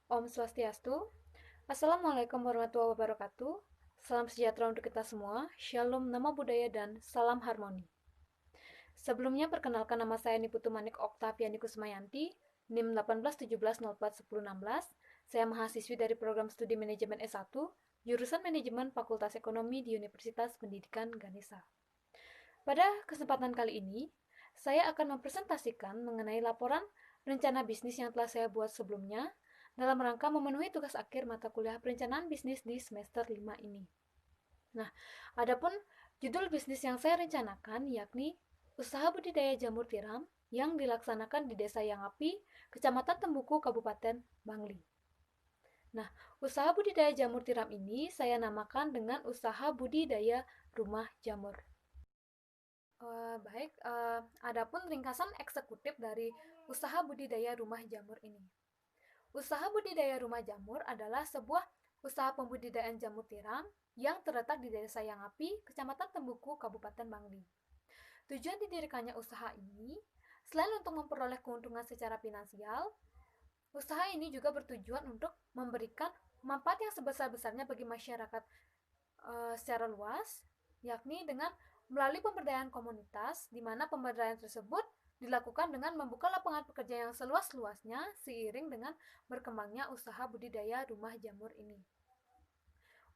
Om Swastiastu. Assalamualaikum warahmatullahi wabarakatuh. Salam sejahtera untuk kita semua. Shalom, nama budaya, dan salam harmoni. Sebelumnya, perkenalkan nama saya Niputu Manik Oktaviani Kusmayanti, NIM 1817041016. Saya mahasiswi dari program studi manajemen S1, jurusan manajemen Fakultas Ekonomi di Universitas Pendidikan Ganesha. Pada kesempatan kali ini, saya akan mempresentasikan mengenai laporan rencana bisnis yang telah saya buat sebelumnya dalam rangka memenuhi tugas akhir mata kuliah perencanaan bisnis di semester 5 ini. Nah, adapun judul bisnis yang saya rencanakan yakni Usaha Budidaya Jamur Tiram yang dilaksanakan di Desa Yangapi, Kecamatan Tembuku, Kabupaten Bangli. Nah, usaha budidaya jamur tiram ini saya namakan dengan Usaha Budidaya Rumah Jamur. Adapun ringkasan eksekutif dari usaha budidaya rumah jamur ini. Usaha budidaya rumah jamur adalah sebuah usaha pembudidayaan jamur tiram yang terletak di Desa Yangapi, Kecamatan Tembuku, Kabupaten Bangli. Tujuan didirikannya usaha ini, selain untuk memperoleh keuntungan secara finansial, usaha ini juga bertujuan untuk memberikan manfaat yang sebesar-besarnya bagi masyarakat secara luas, yakni dengan melalui pemberdayaan komunitas, di mana pemberdayaan tersebut dilakukan dengan membuka lapangan pekerjaan yang seluas-luasnya seiring dengan berkembangnya usaha budidaya rumah jamur ini.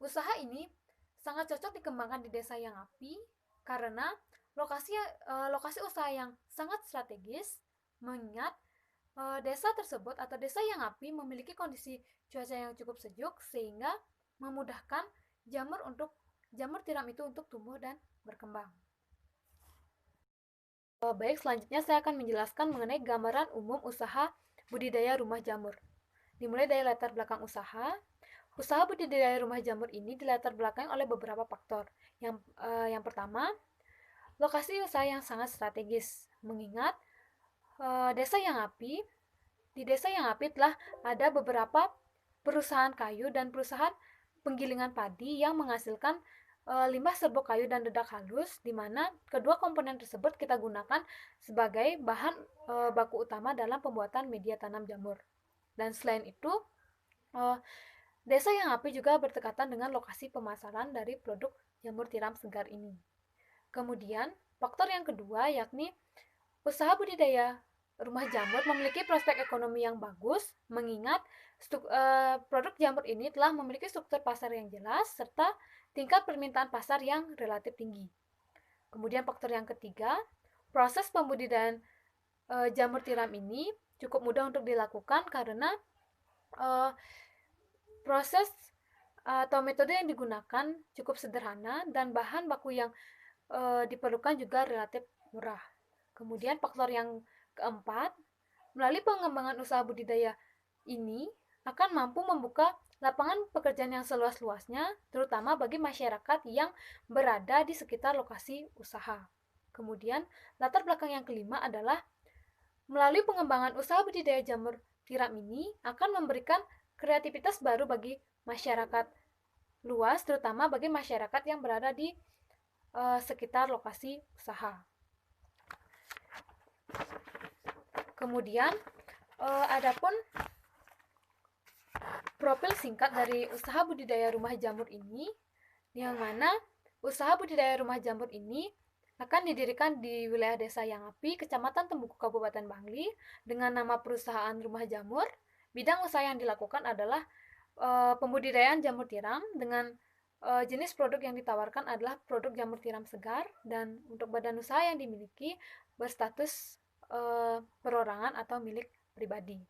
Usaha ini sangat cocok dikembangkan di Desa Yangapi karena lokasi usaha yang sangat strategis, mengingat desa tersebut atau Desa Yangapi memiliki kondisi cuaca yang cukup sejuk sehingga memudahkan jamur tiram itu untuk tumbuh dan berkembang. Baik, selanjutnya saya akan menjelaskan mengenai gambaran umum usaha budidaya rumah jamur. Dimulai dari latar belakang usaha. Usaha budidaya rumah jamur ini dilatar belakangi oleh beberapa faktor. Yang pertama, lokasi usaha yang sangat strategis. Mengingat di Desa Yangapi telah ada beberapa perusahaan kayu dan perusahaan penggilingan padi yang menghasilkan limbah serbuk kayu dan dedak halus, di mana kedua komponen tersebut kita gunakan sebagai bahan baku utama dalam pembuatan media tanam jamur. Dan selain itu, Desa Yangapi juga berdekatan dengan lokasi pemasaran dari produk jamur tiram segar ini. Kemudian, faktor yang kedua yakni usaha budidaya rumah jamur memiliki prospek ekonomi yang bagus, mengingat produk jamur ini telah memiliki struktur pasar yang jelas serta tingkat permintaan pasar yang relatif tinggi. Kemudian faktor yang ketiga, proses pembudidayaan jamur tiram ini cukup mudah untuk dilakukan karena proses atau metode yang digunakan cukup sederhana dan bahan baku yang diperlukan juga relatif murah. Kemudian faktor yang keempat, melalui pengembangan usaha budidaya ini akan mampu membuka lapangan pekerjaan yang seluas-luasnya, terutama bagi masyarakat yang berada di sekitar lokasi usaha. Kemudian, latar belakang yang kelima adalah melalui pengembangan usaha budidaya jamur tiram ini akan memberikan kreativitas baru bagi masyarakat luas, terutama bagi masyarakat yang berada di sekitar lokasi usaha. Kemudian, adapun profil singkat dari usaha budidaya rumah jamur ini, yang mana usaha budidaya rumah jamur ini akan didirikan di wilayah Desa Yangapi, Kecamatan Tembuku, Kabupaten Bangli, dengan nama perusahaan rumah jamur. Bidang usaha yang dilakukan adalah pembudidayaan jamur tiram dengan jenis produk yang ditawarkan adalah produk jamur tiram segar, dan untuk badan usaha yang dimiliki berstatus perorangan atau milik pribadi.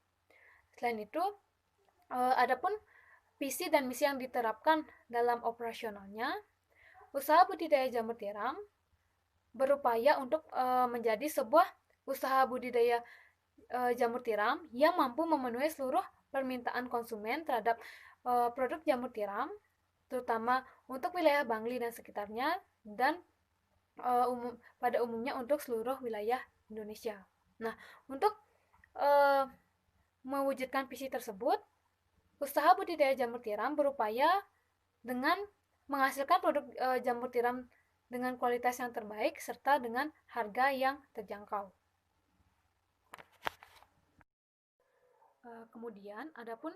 Selain itu, adapun visi dan misi yang diterapkan dalam operasionalnya, usaha budidaya jamur tiram berupaya untuk menjadi sebuah usaha budidaya jamur tiram yang mampu memenuhi seluruh permintaan konsumen terhadap produk jamur tiram, terutama untuk wilayah Bangli dan sekitarnya, dan pada umumnya untuk seluruh wilayah Indonesia. Nah, untuk mewujudkan visi tersebut, usaha budidaya jamur tiram berupaya dengan menghasilkan produk jamur tiram dengan kualitas yang terbaik serta dengan harga yang terjangkau. Kemudian, adapun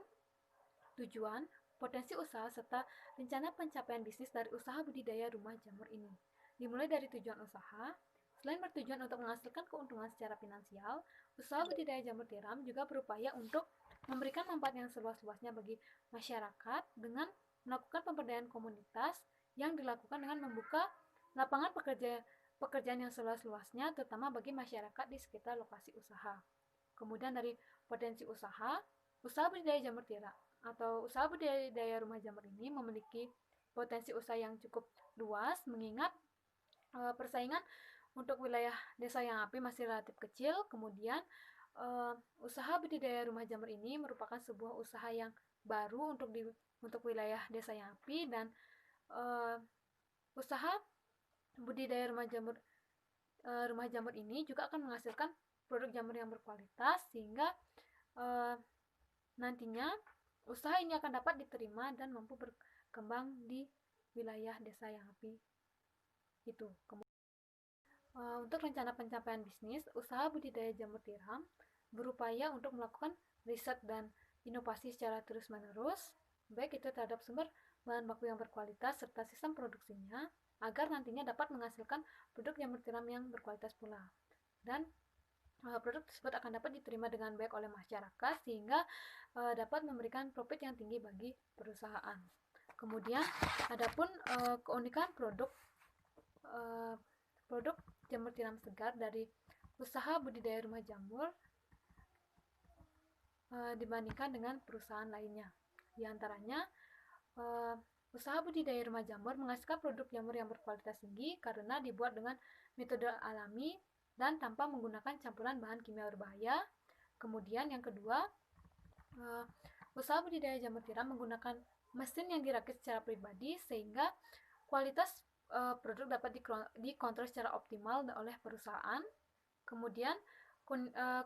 tujuan, potensi usaha, serta rencana pencapaian bisnis dari usaha budidaya rumah jamur ini. Dimulai dari tujuan usaha. Selain bertujuan untuk menghasilkan keuntungan secara finansial, usaha budidaya jamur tiram juga berupaya untuk memberikan manfaat yang seluas-luasnya bagi masyarakat dengan melakukan pemberdayaan komunitas yang dilakukan dengan membuka lapangan pekerjaan yang seluas-luasnya, terutama bagi masyarakat di sekitar lokasi usaha. Kemudian dari potensi usaha budidaya jamur tiram atau usaha budidaya rumah jamur ini memiliki potensi usaha yang cukup luas, mengingat persaingan untuk wilayah desa yang api masih relatif kecil. Kemudian usaha budidaya rumah jamur ini merupakan sebuah usaha yang baru untuk wilayah desa yang api, dan usaha budidaya rumah jamur ini juga akan menghasilkan produk jamur yang berkualitas, sehingga nantinya usaha ini akan dapat diterima dan mampu berkembang di wilayah desa yang api itu. Untuk rencana pencapaian bisnis, usaha budidaya jamur tiram berupaya untuk melakukan riset dan inovasi secara terus-menerus, baik itu terhadap sumber bahan baku yang berkualitas serta sistem produksinya, agar nantinya dapat menghasilkan produk jamur tiram yang berkualitas pula. Dan produk tersebut akan dapat diterima dengan baik oleh masyarakat, sehingga dapat memberikan profit yang tinggi bagi perusahaan. Kemudian, adapun keunikan produk jamur tiram segar dari usaha budidaya rumah jamur dibandingkan dengan perusahaan lainnya. Di antaranya, usaha budidaya rumah jamur menghasilkan produk jamur yang berkualitas tinggi karena dibuat dengan metode alami dan tanpa menggunakan campuran bahan kimia berbahaya. Kemudian yang kedua, usaha budidaya jamur tiram menggunakan mesin yang dirakit secara pribadi, sehingga kualitas produk dapat dikontrol secara optimal oleh perusahaan. Kemudian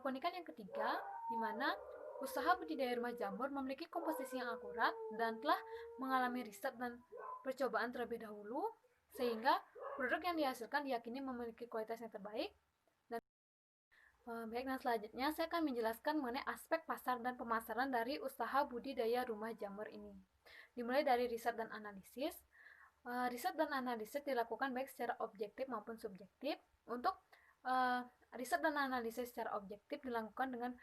keunikan yang ketiga, di mana usaha budidaya rumah jamur memiliki komposisi yang akurat dan telah mengalami riset dan percobaan terlebih dahulu, sehingga produk yang dihasilkan diyakini memiliki kualitas yang terbaik. Baik, dan selanjutnya saya akan menjelaskan mengenai aspek pasar dan pemasaran dari usaha budidaya rumah jamur ini. Dimulai dari riset dan analisis. Riset dan analisis dilakukan baik secara objektif maupun subjektif. Untuk riset dan analisis secara objektif dilakukan dengan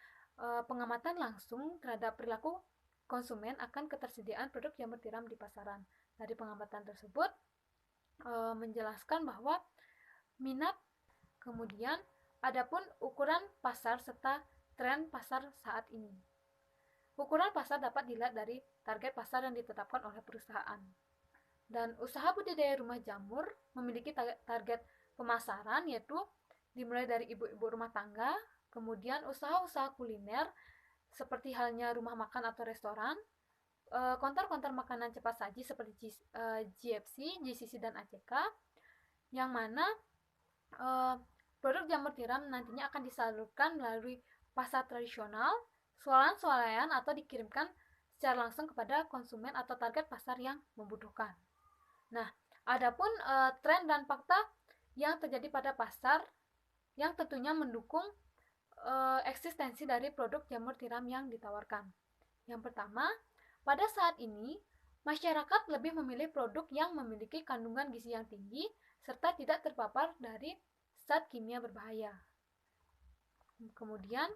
pengamatan langsung terhadap perilaku konsumen akan ketersediaan produk jamur tiram di pasaran. Dari pengamatan tersebut menjelaskan bahwa minat, kemudian adapun ukuran pasar serta tren pasar saat ini. Ukuran pasar dapat dilihat dari target pasar yang ditetapkan oleh perusahaan. Dan usaha budidaya rumah jamur memiliki target pemasaran, yaitu dimulai dari ibu-ibu rumah tangga, kemudian usaha-usaha kuliner seperti halnya rumah makan atau restoran, konter-konter makanan cepat saji seperti GFC, GCC, dan ACK, yang mana produk jamur tiram nantinya akan disalurkan melalui pasar tradisional, swalayan atau dikirimkan secara langsung kepada konsumen atau target pasar yang membutuhkan. Nah, adapun tren dan fakta yang terjadi pada pasar yang tentunya mendukung eksistensi dari produk jamur tiram yang ditawarkan. Yang pertama, pada saat ini masyarakat lebih memilih produk yang memiliki kandungan gizi yang tinggi serta tidak terpapar dari zat kimia berbahaya. Kemudian,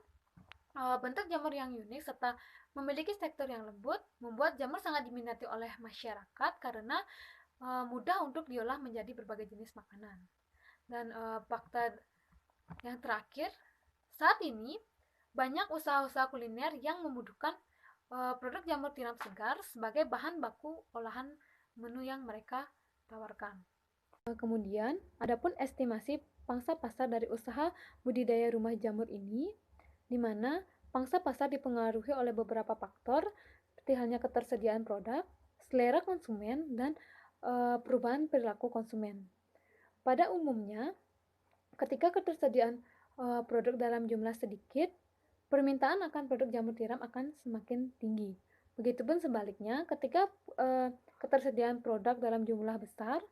bentuk jamur yang unik serta memiliki tekstur yang lembut membuat jamur sangat diminati oleh masyarakat karena mudah untuk diolah menjadi berbagai jenis makanan. Dan fakta yang terakhir, saat ini banyak usaha-usaha kuliner yang membutuhkan produk jamur tiram segar sebagai bahan baku olahan menu yang mereka tawarkan. Kemudian, adapun estimasi pangsa pasar dari usaha budidaya rumah jamur ini, di mana pangsa pasar dipengaruhi oleh beberapa faktor, seperti halnya ketersediaan produk, selera konsumen, dan perubahan perilaku konsumen. Pada umumnya, ketika ketersediaan produk dalam jumlah sedikit, permintaan akan produk jamur tiram akan semakin tinggi. Begitupun sebaliknya, ketika ketersediaan produk dalam jumlah besar,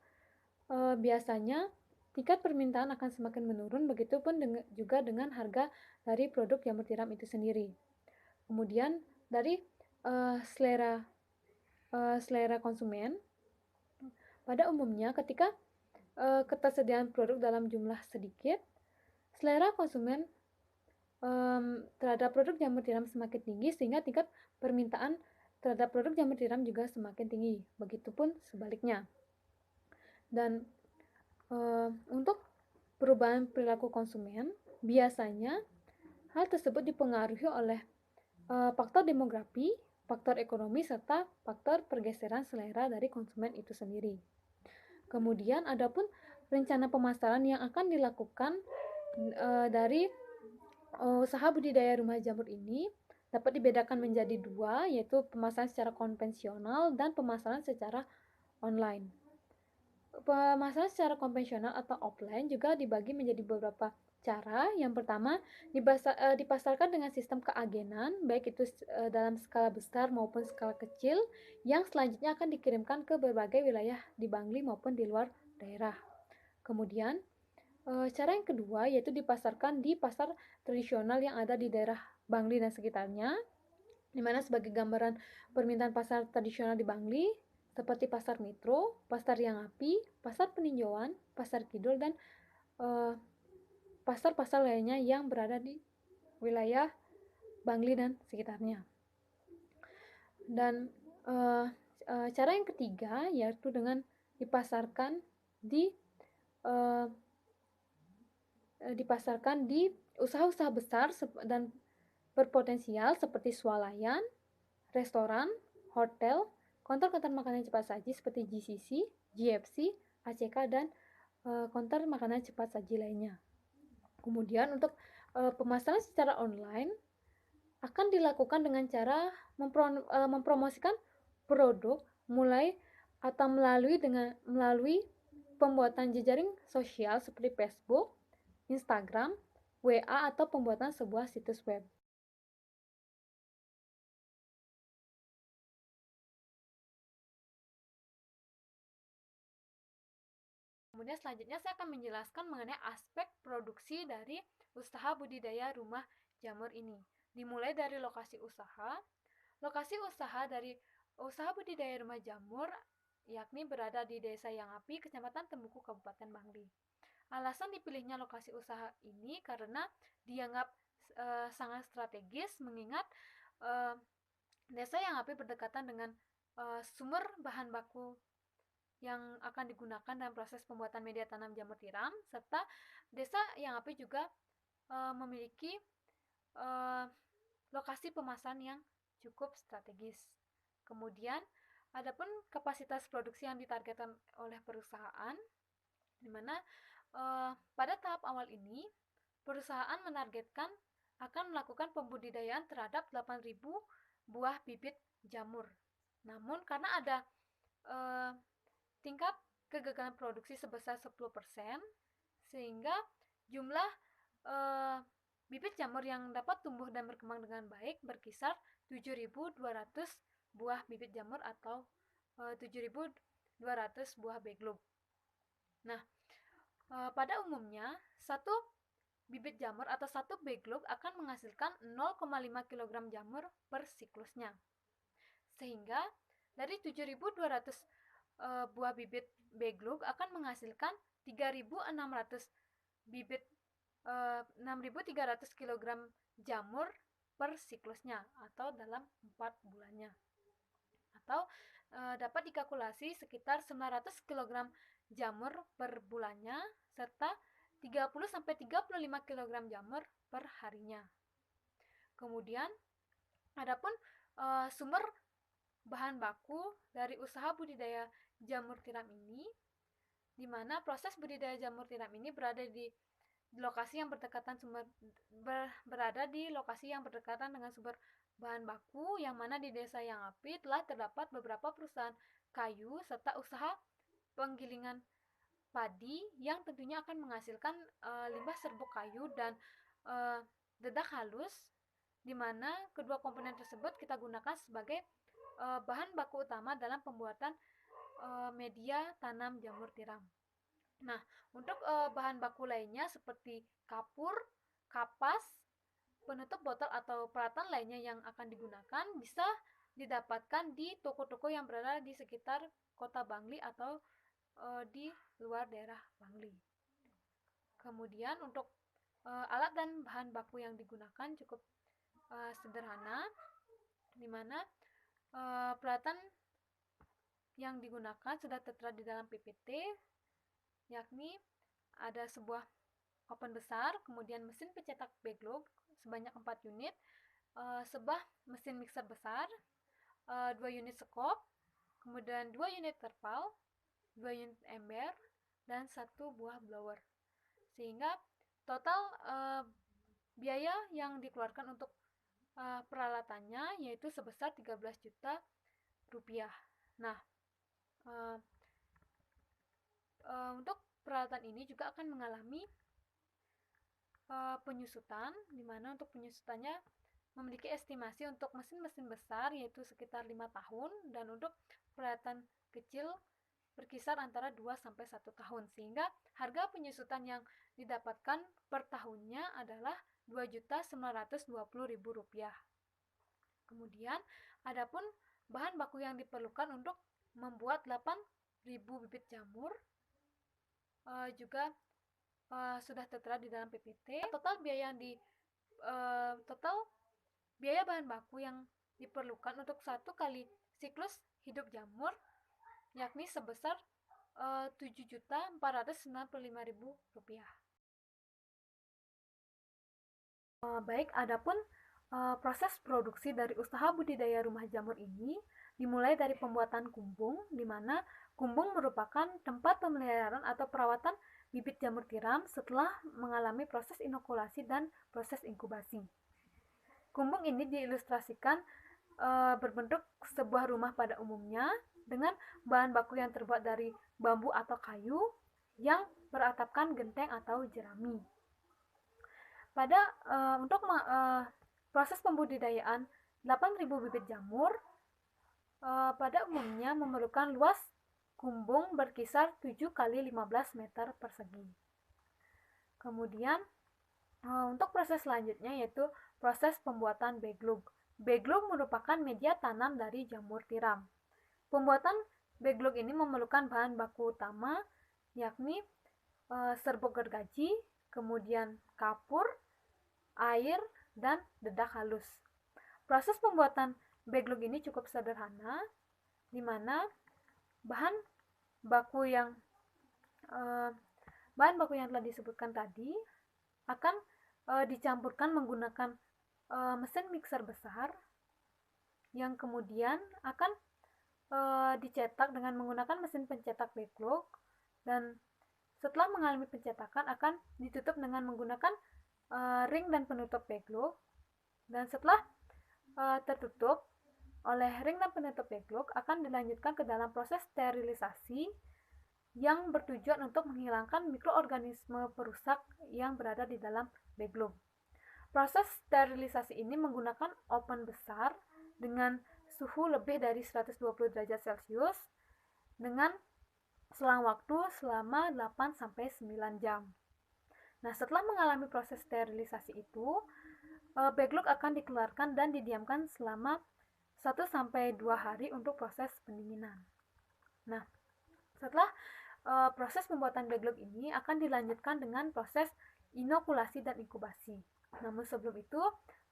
biasanya tingkat permintaan akan semakin menurun. Begitupun juga dengan harga dari produk jamur tiram itu sendiri. Kemudian dari selera selera konsumen. Pada umumnya, ketika ketersediaan produk dalam jumlah sedikit, selera konsumen terhadap produk jamur tiram semakin tinggi, sehingga tingkat permintaan terhadap produk jamur tiram juga semakin tinggi. Begitupun sebaliknya. Dan untuk perubahan perilaku konsumen, biasanya hal tersebut dipengaruhi oleh faktor demografi, faktor ekonomi, serta faktor pergeseran selera dari konsumen itu sendiri. Kemudian adapun rencana pemasaran yang akan dilakukan dari usaha budidaya rumah jamur ini dapat dibedakan menjadi dua, yaitu pemasaran secara konvensional dan pemasaran secara online. Pemasaran secara konvensional atau offline juga dibagi menjadi beberapa cara. Yang pertama, dipasarkan dengan sistem keagenan, baik itu dalam skala besar maupun skala kecil, yang selanjutnya akan dikirimkan ke berbagai wilayah di Bangli maupun di luar daerah. Kemudian, cara yang kedua yaitu dipasarkan di pasar tradisional yang ada di daerah Bangli dan sekitarnya, di mana sebagai gambaran permintaan pasar tradisional di Bangli seperti pasar Metro, pasar Yang Api, pasar Peninjauan, pasar Kidul, dan pasar-pasar lainnya yang berada di wilayah Bangli dan sekitarnya. Dan cara yang ketiga yaitu dengan dipasarkan di usaha-usaha besar dan berpotensial seperti swalayan, restoran, hotel, konter-konter makanan cepat saji seperti GCC, GFC, ACK, dan konter makanan cepat saji lainnya. Kemudian untuk pemasaran secara online akan dilakukan dengan cara mempromosikan produk melalui pembuatan jejaring sosial seperti Facebook, Instagram, WA, atau pembuatan sebuah situs web. Kemudian selanjutnya saya akan menjelaskan mengenai aspek produksi dari usaha budidaya rumah jamur ini. Dimulai dari lokasi usaha. Lokasi usaha dari usaha budidaya rumah jamur yakni berada di Desa Yang Api, Kecamatan Tembuku, Kabupaten Bangli. Alasan dipilihnya lokasi usaha ini karena dianggap sangat strategis, mengingat Desa Yang Api berdekatan dengan sumber bahan baku yang akan digunakan dalam proses pembuatan media tanam jamur tiram, serta Desa Yang Api juga memiliki lokasi pemasaran yang cukup strategis. Kemudian, adapun kapasitas produksi yang ditargetkan oleh perusahaan, di mana pada tahap awal ini perusahaan menargetkan akan melakukan pembudidayaan terhadap 8.000 buah bibit jamur. Namun karena ada tingkat kegagalan produksi sebesar 10%, sehingga jumlah bibit jamur yang dapat tumbuh dan berkembang dengan baik berkisar 7.200 buah bibit jamur atau 7.200 buah beglog. Nah, pada umumnya satu bibit jamur atau satu beglog akan menghasilkan 0,5 kg jamur per siklusnya. Sehingga dari 7.200 buah bibit beglog akan menghasilkan 3.600 bibit 6.300 kg jamur per siklusnya atau dalam 4 bulannya. Atau dapat dikalkulasi sekitar 900 kg jamur per bulannya serta 30-35 kg jamur per harinya. Kemudian adapun sumber bahan baku dari usaha budidaya jamur tiram ini, di mana proses budidaya jamur tiram ini berada di lokasi yang berdekatan dengan sumber bahan baku, yang mana di Desa Yang Api telah terdapat beberapa perusahaan kayu serta usaha penggilingan padi yang tentunya akan menghasilkan limbah serbuk kayu dan dedak halus, di mana kedua komponen tersebut kita gunakan sebagai bahan baku utama dalam pembuatan media tanam jamur tiram. Nah, untuk bahan baku lainnya seperti kapur, kapas, penutup botol atau peralatan lainnya yang akan digunakan bisa didapatkan di toko-toko yang berada di sekitar kota Bangli atau di luar daerah Bangli. Kemudian untuk alat dan bahan baku yang digunakan cukup sederhana, di mana peralatan yang digunakan sudah tertera di dalam PPT, yakni ada sebuah oven besar, kemudian mesin pencetak backlog sebanyak 4 unit, sebuah mesin mixer besar, 2 unit skop, kemudian 2 unit terpal, 2 unit ember, dan 1 buah blower. Sehingga total biaya yang dikeluarkan untuk peralatannya yaitu sebesar 13 juta rupiah. Nah, untuk peralatan ini juga akan mengalami penyusutan, di mana untuk penyusutannya memiliki estimasi untuk mesin-mesin besar yaitu sekitar 5 tahun, dan untuk peralatan kecil berkisar antara 2 sampai 1 tahun, sehingga harga penyusutan yang didapatkan per tahunnya adalah Rp2.920.000. Kemudian adapun bahan baku yang diperlukan untuk membuat 8.000 bibit jamur juga sudah tertera di dalam PPT. Total biaya bahan baku yang diperlukan untuk 1 kali siklus hidup jamur yakni sebesar Rp7.495.000. Baik, adapun proses produksi dari usaha budidaya rumah jamur ini dimulai dari pembuatan kumbung, di mana kumbung merupakan tempat pemeliharaan atau perawatan bibit jamur tiram setelah mengalami proses inokulasi dan proses inkubasi. Kumbung ini diilustrasikan berbentuk sebuah rumah pada umumnya dengan bahan baku yang terbuat dari bambu atau kayu yang beratapkan genteng atau jerami. Untuk proses pembudidayaan 8.000 bibit jamur pada umumnya memerlukan luas kumbung berkisar 7 kali 15 meter persegi. Kemudian untuk proses selanjutnya yaitu proses pembuatan backlog. Backlog merupakan media tanam dari jamur tiram. Pembuatan backlog ini memerlukan bahan baku utama yakni serbuk gergaji, kemudian kapur, air, dan dedak halus. Proses pembuatan backlog ini cukup sederhana, di mana bahan baku yang telah disebutkan tadi akan dicampurkan menggunakan mesin mixer besar yang kemudian akan dicetak dengan menggunakan mesin pencetak backlog, dan setelah mengalami pencetakan akan ditutup dengan menggunakan ring dan penutup backlog, dan setelah tertutup oleh ring dan penutup backlog akan dilanjutkan ke dalam proses sterilisasi yang bertujuan untuk menghilangkan mikroorganisme perusak yang berada di dalam backlog. Proses sterilisasi ini menggunakan oven besar dengan suhu lebih dari 120 derajat Celcius dengan selang waktu selama 8-9 jam. Nah, setelah mengalami proses sterilisasi itu, backlog akan dikeluarkan dan didiamkan selama 1-2 hari untuk proses pendinginan. Nah, setelah proses pembuatan backlog ini akan dilanjutkan dengan proses inokulasi dan inkubasi. Namun sebelum itu,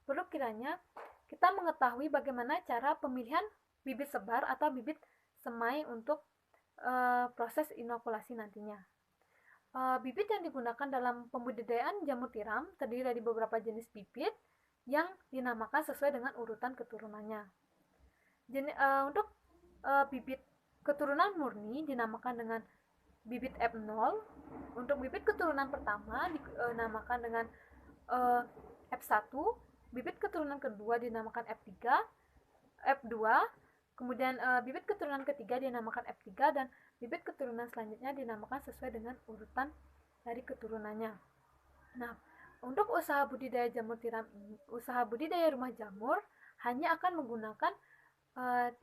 perlu kiranya kita mengetahui bagaimana cara pemilihan bibit sebar atau bibit semai untuk proses inokulasi nantinya. Bibit yang digunakan dalam pembudidayaan jamur tiram terdiri dari beberapa jenis bibit yang dinamakan sesuai dengan urutan keturunannya. Untuk bibit keturunan murni dinamakan dengan bibit F0. Untuk bibit keturunan pertama dinamakan dengan F1, bibit keturunan kedua dinamakan F3, F2, kemudian bibit keturunan ketiga dinamakan F3, dan bibit keturunan selanjutnya dinamakan sesuai dengan urutan dari keturunannya. Nah, untuk usaha budidaya jamur tiram ini, usaha budidaya rumah jamur hanya akan menggunakan 3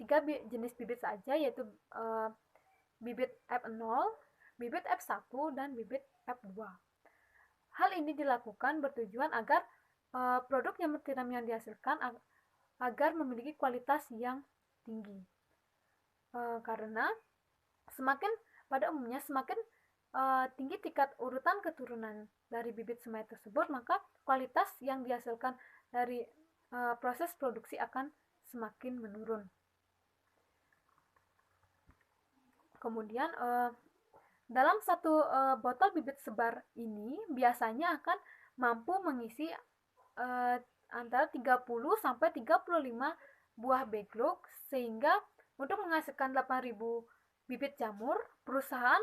jenis bibit saja, yaitu bibit F0, bibit F1, dan bibit F2. Hal ini dilakukan bertujuan agar produk jamur tiram yang dihasilkan agar memiliki kualitas yang tinggi. Karena pada umumnya semakin tinggi tingkat urutan keturunan dari bibit semai tersebut, maka kualitas yang dihasilkan dari proses produksi akan semakin menurun. Kemudian dalam satu botol bibit sebar ini biasanya akan mampu mengisi antara 30 sampai 35 buah backlog, sehingga untuk menghasilkan 8.000 bibit jamur, perusahaan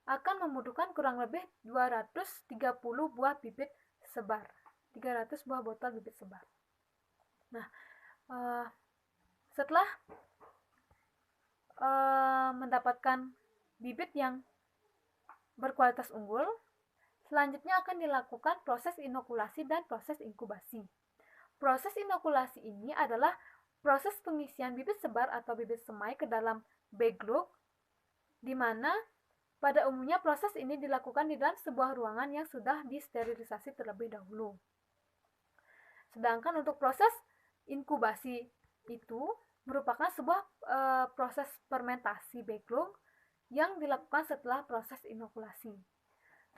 akan membutuhkan kurang lebih 230 buah bibit sebar, 300 buah botol bibit sebar. Nah, setelah mendapatkan bibit yang berkualitas unggul, selanjutnya akan dilakukan proses inokulasi dan proses inkubasi. Proses inokulasi ini adalah proses pengisian bibit sebar atau bibit semai ke dalam backlog, di mana pada umumnya proses ini dilakukan di dalam sebuah ruangan yang sudah disterilisasi terlebih dahulu. Sedangkan untuk proses inkubasi itu merupakan sebuah proses fermentasi backlog yang dilakukan setelah proses inokulasi.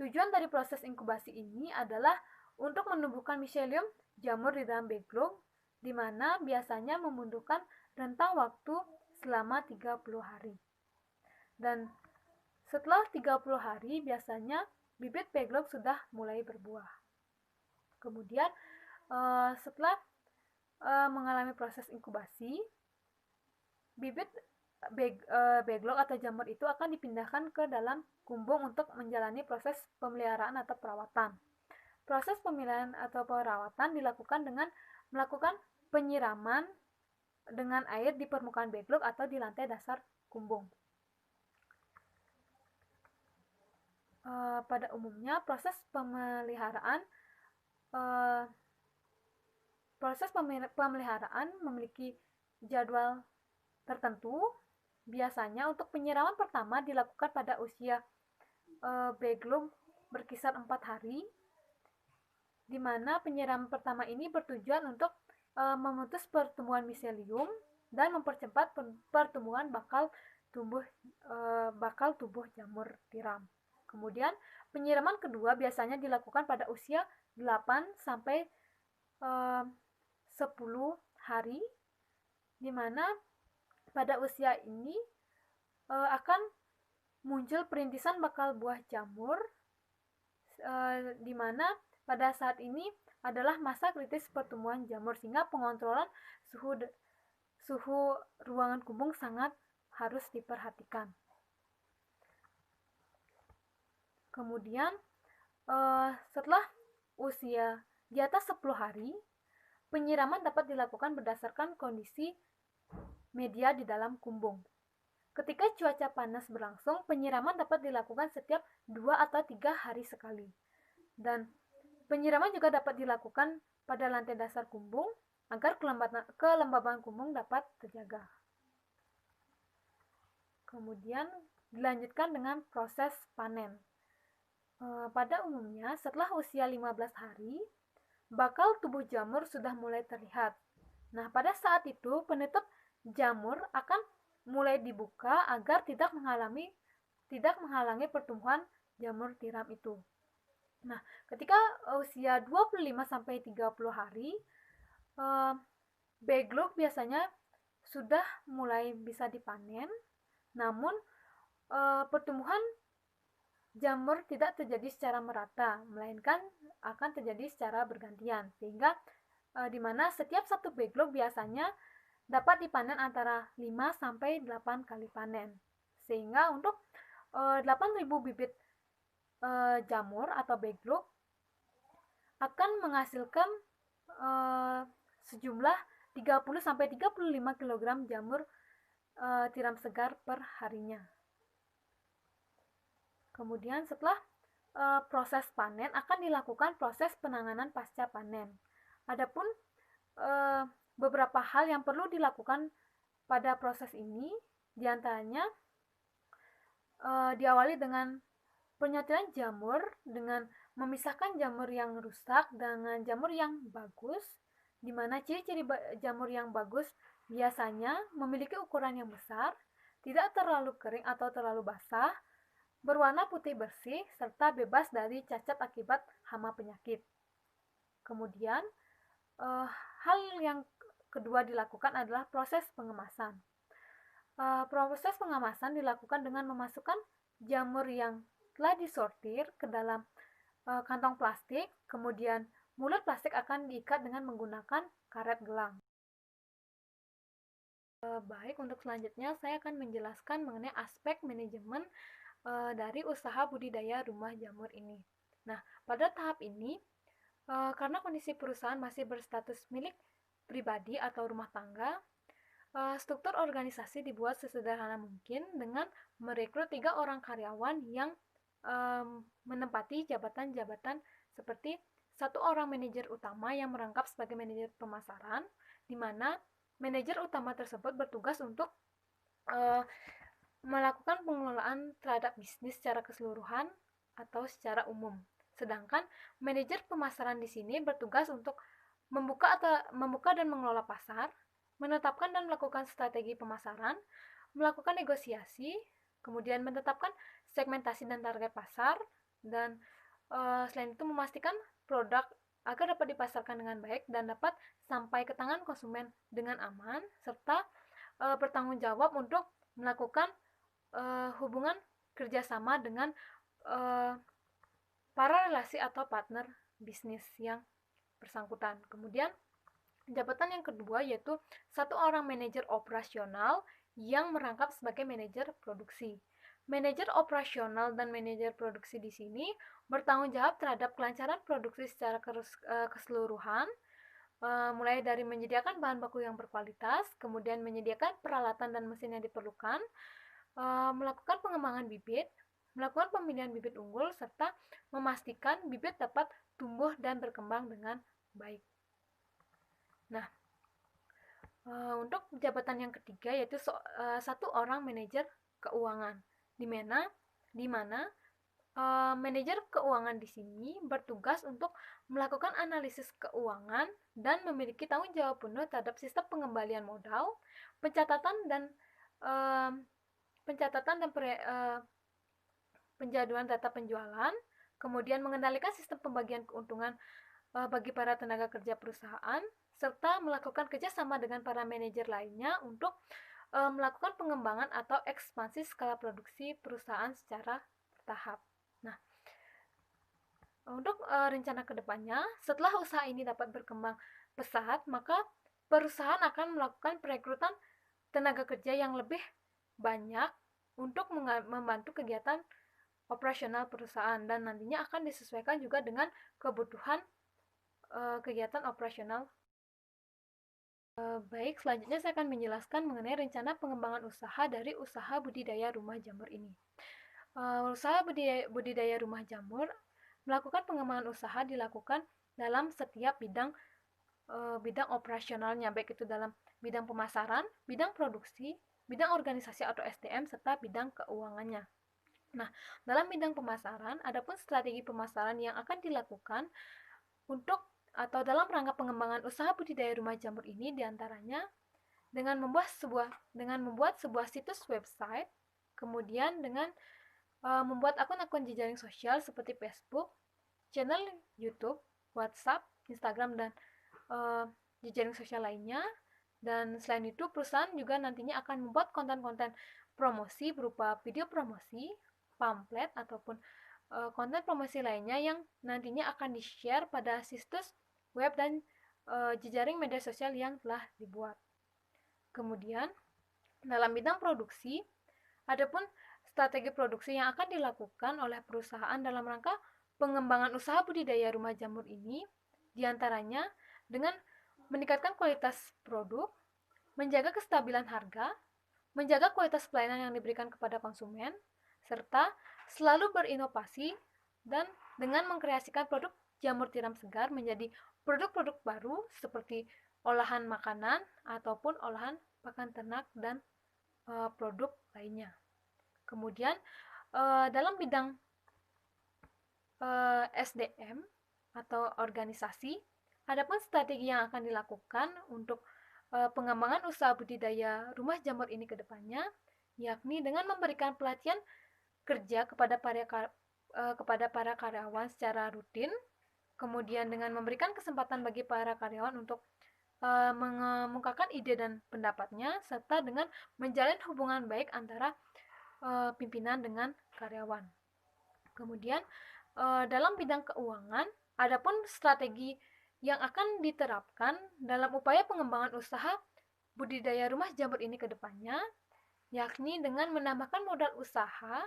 Tujuan dari proses inkubasi ini adalah untuk menumbuhkan miselium jamur di dalam backlog, di mana biasanya membutuhkan rentang waktu selama 30 hari. Dan setelah 30 hari biasanya bibit backlog sudah mulai berbuah. Kemudian setelah mengalami proses inkubasi, bibit backlog atau jamur itu akan dipindahkan ke dalam kumbung untuk menjalani proses pemeliharaan atau perawatan. Proses pemeliharaan atau perawatan dilakukan dengan melakukan penyiraman dengan air di permukaan backlog atau di lantai dasar kumbung. Pada umumnya proses pemeliharaan memiliki jadwal tertentu. Biasanya untuk penyiraman pertama dilakukan pada usia backlog berkisar 4 hari, di mana penyiraman pertama ini bertujuan untuk memutus pertumbuhan miselium dan mempercepat pertumbuhan bakal tubuh jamur tiram. Kemudian penyiraman kedua biasanya dilakukan pada usia 8 sampai 10 hari, di mana pada usia ini akan muncul perintisan bakal buah jamur, di mana pada saat ini adalah masa kritis pertumbuhan jamur, sehingga pengontrolan suhu ruangan kumbung sangat harus diperhatikan. Kemudian setelah usia di atas 10 hari, penyiraman dapat dilakukan berdasarkan kondisi media di dalam kumbung. Ketika cuaca panas berlangsung, penyiraman dapat dilakukan setiap 2 atau 3 hari sekali. Dan penyiraman juga dapat dilakukan pada lantai dasar kumbung agar kelembaban kumbung dapat terjaga. Kemudian dilanjutkan dengan proses panen. Pada umumnya setelah usia 15 hari, bakal tubuh jamur sudah mulai terlihat. Nah, pada saat itu penutup jamur akan mulai dibuka agar tidak menghalangi pertumbuhan jamur tiram itu. Nah, ketika usia 25 sampai 30 hari, backlog biasanya sudah mulai bisa dipanen, namun pertumbuhan jamur tidak terjadi secara merata, melainkan akan terjadi secara bergantian, sehingga di mana setiap satu backlog biasanya dapat dipanen antara 5 sampai 8 kali panen. Sehingga untuk 8.000 bibit jamur atau backlog akan menghasilkan sejumlah 30 sampai 35 kg jamur tiram segar per harinya. Kemudian setelah proses panen akan dilakukan proses penanganan pasca panen. Adapun beberapa hal yang perlu dilakukan pada proses ini, diantaranya diawali dengan penyotiran jamur dengan memisahkan jamur yang rusak dengan jamur yang bagus, di mana ciri-ciri jamur yang bagus Biasanya memiliki ukuran yang besar, tidak terlalu kering atau terlalu basah, berwarna putih bersih, serta bebas dari cacat akibat hama penyakit. Kemudian, hal yang kedua dilakukan adalah proses pengemasan. Proses pengemasan dilakukan dengan memasukkan jamur yang telah disortir ke dalam kantong plastik, kemudian mulut plastik akan diikat dengan menggunakan karet gelang. Baik, untuk selanjutnya saya akan menjelaskan mengenai aspek manajemen dari usaha budidaya rumah jamur ini. Nah, pada tahap ini, karena kondisi perusahaan masih berstatus milik pribadi atau rumah tangga, struktur organisasi dibuat sesederhana mungkin dengan merekrut 3 orang karyawan yang menempati jabatan-jabatan seperti 1 orang manajer utama yang merangkap sebagai manajer pemasaran, di mana manajer utama tersebut bertugas untuk melakukan pengelolaan terhadap bisnis secara keseluruhan atau secara umum. Sedangkan manajer pemasaran di sini bertugas untuk membuka dan mengelola pasar, menetapkan dan melakukan strategi pemasaran, melakukan negosiasi, kemudian menetapkan segmentasi dan target pasar, dan selain itu memastikan produk agar dapat dipasarkan dengan baik dan dapat sampai ke tangan konsumen dengan aman, serta bertanggung jawab untuk melakukan hubungan kerjasama dengan para relasi atau partner bisnis yang bersangkutan. Kemudian jabatan yang kedua yaitu 1 orang manajer operasional yang merangkap sebagai manajer produksi. Manajer operasional dan manajer produksi di sini bertanggung jawab terhadap kelancaran produksi secara keseluruhan, mulai dari menyediakan bahan baku yang berkualitas, kemudian menyediakan peralatan dan mesin yang diperlukan, melakukan pengembangan bibit, melakukan pemilihan bibit unggul, serta memastikan bibit dapat tumbuh dan berkembang dengan baik. Nah, untuk jabatan yang ketiga yaitu 1 orang manajer keuangan, di mana manajer keuangan di sini bertugas untuk melakukan analisis keuangan dan memiliki tanggung jawab penuh terhadap sistem pengembalian modal, pencatatan dan penjaduan data penjualan, kemudian mengendalikan sistem pembagian keuntungan bagi para tenaga kerja perusahaan, serta melakukan kerjasama dengan para manajer lainnya untuk melakukan pengembangan atau ekspansi skala produksi perusahaan secara bertahap. Nah, untuk rencana kedepannya, setelah usaha ini dapat berkembang pesat, maka perusahaan akan melakukan perekrutan tenaga kerja yang lebih banyak untuk membantu kegiatan operasional perusahaan dan nantinya akan disesuaikan juga dengan kebutuhan kegiatan operasional. Baik, selanjutnya saya akan menjelaskan mengenai rencana pengembangan usaha dari usaha budidaya rumah jamur ini. Usaha budidaya rumah jamur melakukan pengembangan usaha dilakukan dalam setiap bidang operasionalnya, baik itu dalam bidang pemasaran, bidang produksi, bidang organisasi atau SDM, serta bidang keuangannya. Nah, dalam bidang pemasaran, adapun strategi pemasaran yang akan dilakukan untuk atau dalam rangka pengembangan usaha budidaya rumah jamur ini diantaranya dengan membuat sebuah situs website, kemudian dengan membuat akun-akun jejaring sosial seperti Facebook, channel YouTube, WhatsApp, Instagram, dan jejaring sosial lainnya. Dan selain itu, perusahaan juga nantinya akan membuat konten-konten promosi berupa video promosi, pamflet, ataupun konten promosi lainnya yang nantinya akan di-share pada situs web dan jejaring media sosial yang telah dibuat. Kemudian, dalam bidang produksi, adapun strategi produksi yang akan dilakukan oleh perusahaan dalam rangka pengembangan usaha budidaya rumah jamur ini diantaranya dengan meningkatkan kualitas produk, menjaga kestabilan harga, menjaga kualitas pelayanan yang diberikan kepada konsumen, serta selalu berinovasi dan dengan mengkreasikan produk jamur tiram segar menjadi produk-produk baru seperti olahan makanan ataupun olahan pakan ternak dan produk lainnya. Kemudian dalam bidang SDM atau organisasi, adapun strategi yang akan dilakukan untuk pengembangan usaha budidaya rumah jamur ini ke depannya, yakni dengan memberikan pelatihan kerja kepada para karyawan secara rutin, kemudian dengan memberikan kesempatan bagi para karyawan untuk mengemukakan ide dan pendapatnya, serta dengan menjalin hubungan baik antara pimpinan dengan karyawan. Kemudian dalam bidang keuangan, adapun strategi yang akan diterapkan dalam upaya pengembangan usaha budidaya rumah jamur ini ke depannya, yakni dengan menambahkan modal usaha,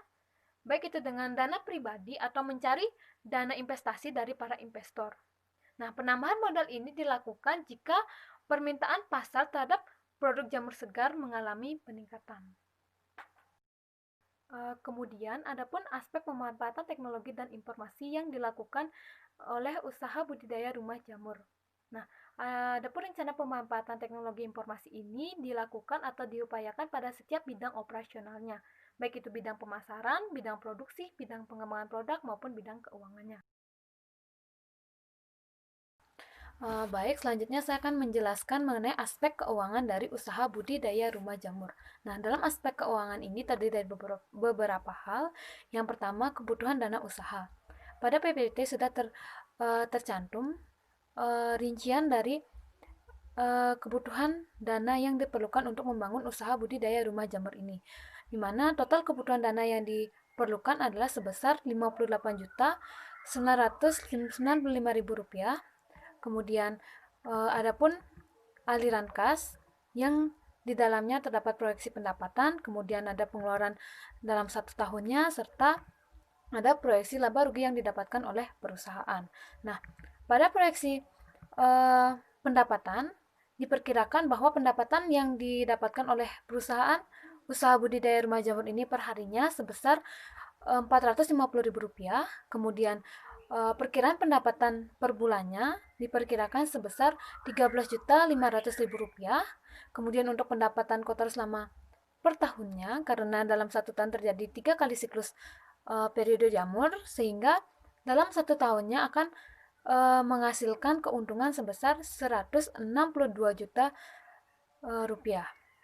baik itu dengan dana pribadi atau mencari dana investasi dari para investor. Nah, penambahan modal ini dilakukan jika permintaan pasar terhadap produk jamur segar mengalami peningkatan. Kemudian, adapun aspek pemanfaatan teknologi dan informasi yang dilakukan oleh usaha budidaya rumah jamur. Nah, adapun rencana pemanfaatan teknologi informasi ini dilakukan atau diupayakan pada setiap bidang operasionalnya, baik itu bidang pemasaran, bidang produksi, bidang pengembangan produk, maupun bidang keuangannya. Baik, selanjutnya saya akan menjelaskan mengenai aspek keuangan dari usaha budidaya rumah jamur. Nah, dalam aspek keuangan ini terdiri dari beberapa hal. Yang pertama, kebutuhan dana usaha. Pada PPT sudah tercantum rincian dari kebutuhan dana yang diperlukan untuk membangun usaha budidaya rumah jamur ini, di mana total kebutuhan dana yang diperlukan adalah sebesar Rp58.995.000. Kemudian adapun aliran kas yang di dalamnya terdapat proyeksi pendapatan, kemudian ada pengeluaran dalam 1 tahunnya, serta ada proyeksi laba rugi yang didapatkan oleh perusahaan. Nah, pada proyeksi pendapatan diperkirakan bahwa pendapatan yang didapatkan oleh perusahaan usaha budidaya rumah jamur ini per harinya sebesar Rp450.000. Kemudian perkiraan pendapatan per bulannya diperkirakan sebesar Rp13.500.000. Kemudian untuk pendapatan kotor selama per tahunnya, karena dalam 1 tahun terjadi 3 kali siklus periode jamur, sehingga dalam 1 tahunnya akan menghasilkan keuntungan sebesar Rp162 juta.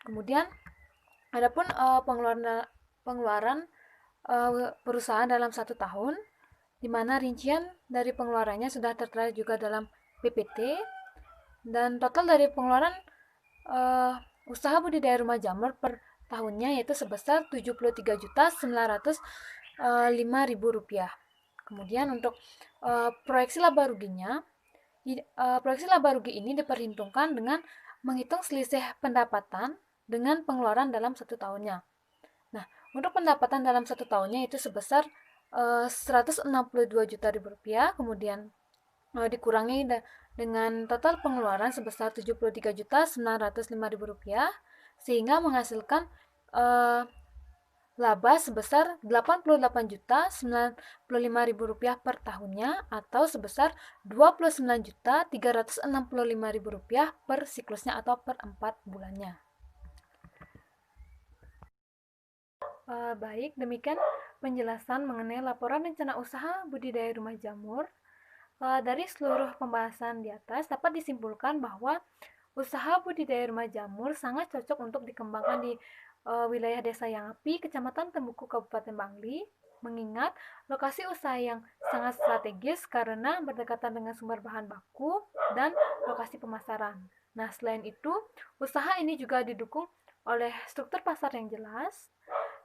Kemudian adapun pengeluaran perusahaan dalam 1 tahun, di mana rincian dari pengeluarannya sudah tertera juga dalam PPT, dan total dari pengeluaran usaha budidaya rumah jamur per tahunnya yaitu sebesar Rp73.905.000. Kemudian untuk proyeksi laba ruginya, proyeksi laba rugi ini diperhitungkan dengan menghitung selisih pendapatan dengan pengeluaran dalam 1 tahunnya. Nah, untuk pendapatan dalam 1 tahunnya itu sebesar Rp162 juta, kemudian dikurangi dengan total pengeluaran sebesar Rp73.905.000, sehingga menghasilkan laba sebesar Rp88.095.000 per tahunnya, atau sebesar Rp29.365.000 per siklusnya atau per 4 bulannya. Baik, demikian penjelasan mengenai laporan rencana usaha budidaya rumah jamur. Dari seluruh pembahasan di atas dapat disimpulkan bahwa usaha budidaya rumah jamur sangat cocok untuk dikembangkan di wilayah Desa Yangapi, Kecamatan Tembuku, Kabupaten Bangli, mengingat lokasi usaha yang sangat strategis karena berdekatan dengan sumber bahan baku dan lokasi pemasaran. Nah, selain itu, usaha ini juga didukung oleh struktur pasar yang jelas,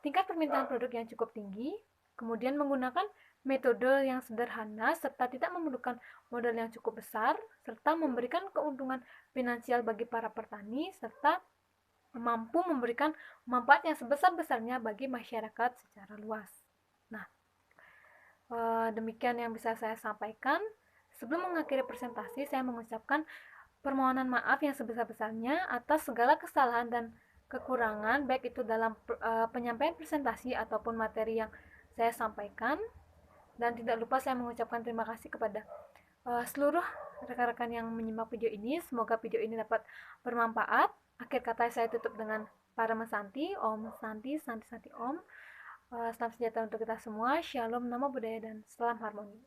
tingkat permintaan produk yang cukup tinggi, kemudian menggunakan metode yang sederhana serta tidak memerlukan modal yang cukup besar, serta memberikan keuntungan finansial bagi para petani, serta mampu memberikan manfaat yang sebesar-besarnya bagi masyarakat secara luas. Nah, demikian yang bisa saya sampaikan. Sebelum mengakhiri presentasi, saya mengucapkan permohonan maaf yang sebesar-besarnya atas segala kesalahan dan kekurangan, baik itu dalam penyampaian presentasi ataupun materi yang saya sampaikan. Dan tidak lupa saya mengucapkan terima kasih kepada seluruh rekan-rekan yang menyimak video ini. Semoga video ini dapat bermanfaat. Akhir kata saya tutup dengan Parama Santi, Om Santi, Santi Santi Om. Salam sejahtera untuk kita semua. Shalom, Namo Buddhaya, dan salam harmoni.